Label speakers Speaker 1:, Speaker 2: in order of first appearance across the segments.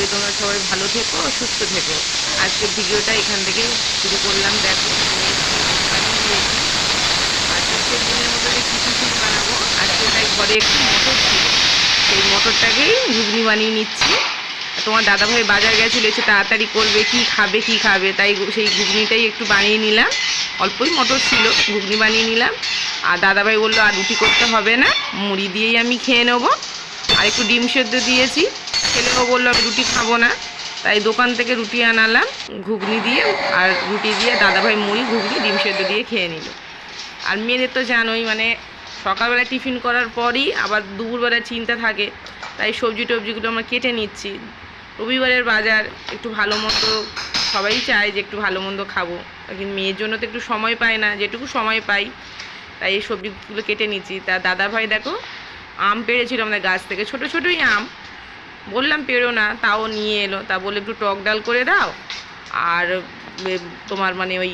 Speaker 1: করি। তোমরা সবাই ভালো থেকো, সুস্থ থেকো। আজকের ভিডিওটা এখান থেকে শুরু করলাম। দেখো আর প্রত্যেক দিনের মতো যে টিফিন বানাবো, আজকে তাই ঘরে একটু মটর ছিল, সেই মটরটাকেই ঘুগনি বানিয়ে নিচ্ছি। তোমার দাদাভাই বাজার গেছিলো, এসে তাড়াতাড়ি করবে, কি খাবে, তাই সেই ঘুগনিটাই একটু বানিয়ে নিলাম। অল্পই মটর ছিল, ঘুগনি বানিয়ে নিলাম। আর দাদাভাই বললো আর রুটি করতে হবে না, মুড়ি দিয়েই আমি খেয়ে নেবো। আর একটু ডিম সেদ্ধ দিয়েছি, ছেলেও বললো আমি রুটি খাবো না, তাই দোকান থেকে রুটি আনালাম ঘুগনি দিয়ে। আর রুটি দিয়ে দাদাভাই মুড়ি, ঘুগনি, ডিম সেদ্ধ দিয়ে খেয়ে নিল। আর মেয়েদের তো জানোই, মানে সকালবেলা টিফিন করার পরই আবার দুপুরবেলায় চিন্তা থাকে, তাই সবজি টবজিগুলো আমরা কেটে নিচ্ছি। রবিবারের বাজার, একটু ভালো মন্দ সবাই চায় যে একটু ভালো মন্দ খাবো, কিন্তু মেয়ের জন্য তো একটু সময় পায় না, যেটুকু সময় পাই তাই এই সবজিগুলো কেটে নিচ্ছি। তা দাদাভাই দেখো আম পেড়েছিল আমাদের গাছ থেকে, ছোটো ছোটোই আম, বললাম পেড়ো না, তাও নিয়ে এলো। তা বলে একটু টক ডাল করে দাও। আর তোমার মানে ওই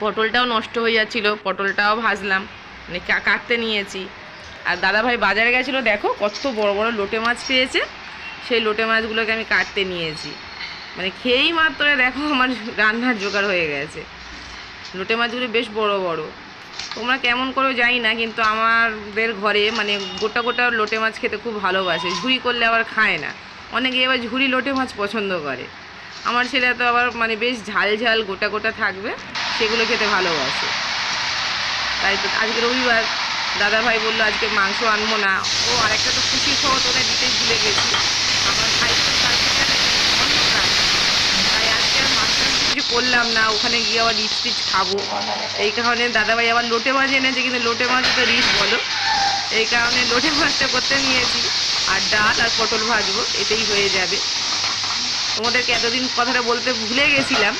Speaker 1: পটলটাও নষ্ট হয়ে যাচ্ছিলো, পটলটাও ভাজলাম, মানে কাটতে নিয়েছি। আর দাদাভাই বাজারে গেছিলো, দেখো কত বড় বড় লোটে মাছ পেয়েছে, সেই লোটে মাছগুলোকে আমি কাটতে নিয়েছি। মানে খেয়েই মাত্র দেখো আমার রান্নার জোগাড় হয়ে গেছে। লোটে মাছগুলো বেশ বড় বড়। তোমরা কেমন করো জানি না, কিন্তু আমাদের ঘরে মানে গোটা গোটা লোটে মাছ খেতে খুব ভালোবাসে। ঝুরি করলে আবার খায় না, অনেকে এবার ঝুরি লোটে মাছ পছন্দ করে। আমার ছেলে তো আবার মানে বেশ ঝাল ঝাল গোটা গোটা থাকবে, সেগুলো খেতে ভালোবাসে। তাই তো আজকে রবিবার, দাদাভাই বললো আজকে মাংস আনবো না। ও আরেকটা তো খুশির খবর তোদের দিতেই ভুলে গেছি, আমার ভাই অন্য কাজ, তাই আজকে আর মাংস কিছু করলাম না। ওখানে গিয়ে আবার রিচ টিচ খাবো, এই কারণে দাদাভাই আবার লোটে মাছ এনেছে, কিন্তু লোটে মাছ তো রিচ বলো, এই কারণে লোটে মাছটা করতে নিয়েছি। আর ডাল আর পটল ভাজবো, এতেই হয়ে যাবে। তোমাদেরকে এতদিন কথাটা বলতে ভুলে গেছিলাম,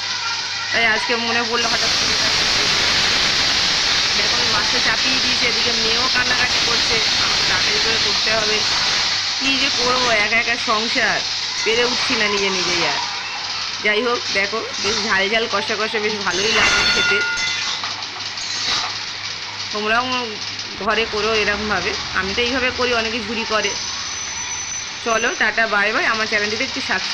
Speaker 1: তাই আজকে মনে পড়লো হঠাৎ করে। দেখো মাছটা চাপিয়ে দিয়েছে, এদিকে মেয়েও কান্নাকাটি করছে, আমাকে তাড়াতাড়ি করে করতে হবে। কী যে করবো, একা একা সংসার, পেরে উঠছি না নিজেই। আর যাই হোক, দেখো বেশ ঝাল ঝাল কষা কষা বেশ ভালোই লাগে খেতে। তোমরাও ঘরে করো এরকমভাবে, আমি তো এইভাবে করি, অনেকে ঝুরি করে। চলো টাটা বাই বাই, আমার চ্যানেলটিতে একটু সাবস্ক্রাইব